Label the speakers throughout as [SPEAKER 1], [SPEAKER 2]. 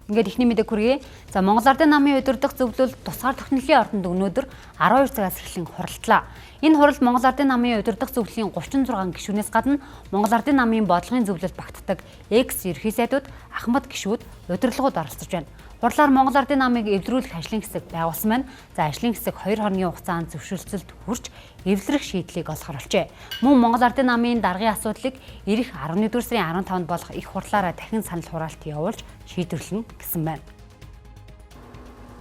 [SPEAKER 1] Ингээд ихний мэдээг хүргэе. За Монгол Ардын намын удирдах зөвлөл тусгаар тогтнолын ордонд өнөөдөр 12 цагаас эхлэн хуралдлаа. Энэ хурал Монгол Ардын намын удирдах зөвлөлийн 36 гишүүнээс гадна Монгол Ардын намын бодлогын зөвлөлд багтдаг экс ерхий сайдууд, ахмад гишүүд, удирдлагууд оролцож байна. Хурлаар Монгол Ардын намыг эвдрүүлэх ажлын хэсэг байгуулсан байна. За ажлын хэсэг 2 хоногийн хугацаанд зөвшөөрлөлт хүрч эвлэрэх шийдлийг олохоор болжээ. Мөн Монгол Ардын намын даргын асуудлыг ирэх 11-р сарын 15-нд болох их хурлаараа дахин санал хураалт явуулж шийдвэрлэнэ гэсэн байна.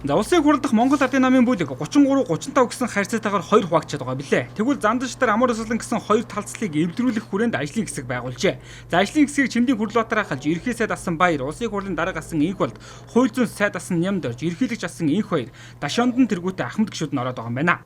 [SPEAKER 2] За улсын хурлдах Монгол Ардын намын бүлэг 33-35 гэсэн харьцаатайгаар 2 хуваагдчихад байгаа билээ. Тэгвэл Занданшитар амар өсөлн гэсэн 2 талцлыг эвдрүүлэх хүрээнд ажлын хэсэг байгуулжээ. За ажлын хэсгийг Чимдийн Хүрлбаатар ахалж ерхий сайд асан Баяр, улсын хурлын дарга асан Инх болд, хууль зүйн сайд асан Нямдорж, ерхийлэгч асан Инх хоёр, Дашондон тэргүүтээ ахмад гишүүд нь ороод байгаа юм байна.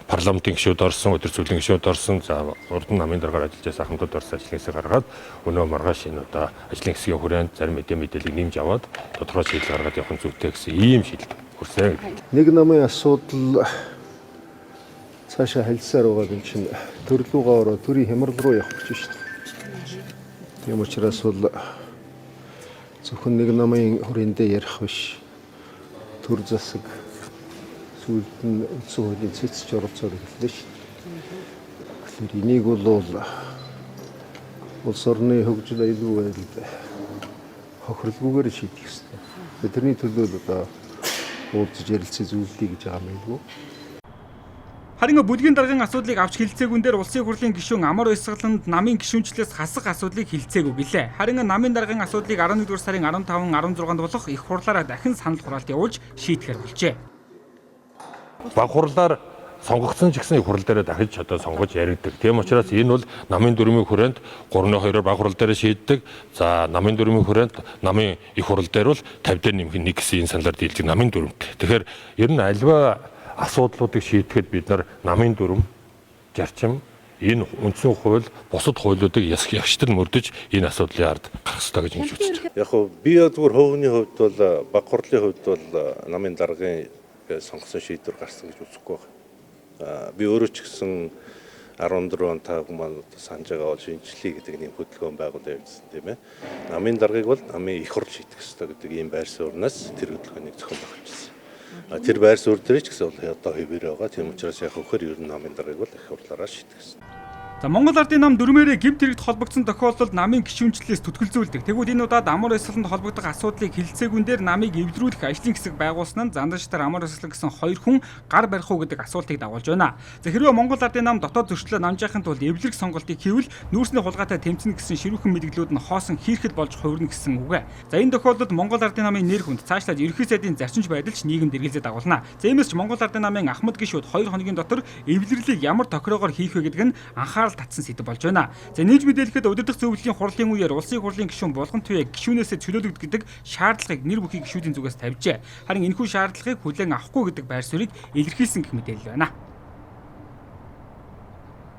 [SPEAKER 3] Парламентын гишүүд орсон, өдөр зөвлөлийн гишүүд орсон, за урд намын дараагаар ажиллаж байсан ахмадууд орсон ажлын хэсэг гаргаад өнөө маргааш энэ одоо ажлын хэсгийн хүрээнд зарим мэдээллийг нэмж аваад тодорхой шийдэл гаргаад явах нь зүйтэй гэсэн ийм шийдэл хүрсэн.
[SPEAKER 4] Нэг намын асуудал цаашаа хэлсээр байгаа юм чинь төрлүүгээ ороо төрийн хямрал руу явах гэж байна. Тийм учраас бол зөвхөн нэг намын хүрээндээ ярих биш. Төр засаг сүүлд нь үндсэн хуулийн цэцж оролцоод ирлээ шүү дээ. Тэгэхээр энийг бол улс орны хөгжил аюулгүй байдалд хохирлгүйгээр шийдэх ёстой. Тэрний төлөө одоо уулзаж ярилцаж зөвлөе гэж байгаа юм байна.
[SPEAKER 2] Харин бүлгийн даргын асуудлыг авч хилцээгүүн дээр улсын хурлын гишүүн амар ойсгаланд намын гишүүнчлээс хасах асуудлыг хилцээгүй билээ. Харин намын даргын асуудлыг 11-р сарын 15-16-нд болох их хурлаараа дахин санал хураалт явуулж шийдэхэр болжээ.
[SPEAKER 3] Баг хурлаар сонгогдсон ч гэсэн их хурал дээр дахиж одоо сонгож яригдаг. Тийм учраас энэ бол намын дүрмийн хүрээнд 3-2-оор баг хурал дээр шийддэг. За намын дүрмийн хүрээнд намын их хурал дээр бол 50 дээр нэмэх 1 гэсэн энэ саналаар дийлдэг намын дүрмд. Тэгэхээр ер нь альва асуудлуудыг шийдэхэд бид нар намын дүрм, зарчим, энэ үндсэн хууль, бусад хуулиудыг ягштал мөрдөж энэ асуудлын ард гарах ёстой гэж ингэж үзэж байна.
[SPEAKER 5] Яг нь би зөвхөн хувийн хувьд бол баг хурлын хувьд бол намын даргын сонгосон шийдвэр гарсан гэж үзэхгүй байна. Би өөрөө ч гэсэн 14 он таг маань санаж байгаа бол шинжилгээ гэдэг нэг хөдөлгөөн байгуулсан явуулсан тийм ээ. Намын даргыг бол намын их хурл шийдэх ёстой гэдэг ийм байр сууриас тэр хөдөлгөөнийг зохион байгуулсан. Тэр байр суурь дээр ч гэсэн одоо хэвээр байгаа. Тийм учраас яг хөхөр ер нь намын даргыг бол их хурлаараа шийдэх ёстой.
[SPEAKER 2] За Монгол Ардын нам дүрмээрээ гэмт хэрэгт холбогдсон тохиолдолд намын гишүүнчлэлээс түтгэлзүүлдэг. Тэгвэл энэ удаад амар ойсгаланд холбогдох асуудлыг хилцээгүүн дээр намыг эвдрүүлэх ажлын хэсэг байгуулсан нь Занданшитар амар ойсгал гэсэн 2 хүн гар барих уу гэдэг асуултыг дагуулж байна. За хэрвээ Монгол Ардын нам дотоод зөрчлөө намжаахын тулд эвлэрэх сонголтыг хийвэл нүүрсний хулгайтай тэмцэнэ гэсэн ширүүхэн мэдгэлүүд нь хоосон хийрхэд болж хувирна гэсэн үг. За энэ тохиолдолд Монгол Ардын намын нэр хүнд цаашлаад ерхий сайдын зарчимч байдал ч нийгэмд эргэлзээ дагуулна. За иймээс ч Монгол Ардын намын ахмад гишүүд 2 хоногийн дотор эвлэрлийг ямар тохироогоор хийх вэ гэдэг нь анхаарал татсан сэдв болж байна. За нийт мэдээлэхэд удирдах зөвлөлийн хурлын үеэр улсын хурлын гишүүн болгон төвөө гишүүнээсээ чөлөөлөгд гэдэг шаардлагыг нэр бүхий гишүүдийн зүгээс тавьжээ. Харин энэхүү шаардлагыг хүлээн авахгүй гэдэг байр суурийг илэрхийлсэн гэх мэдээлэл байна.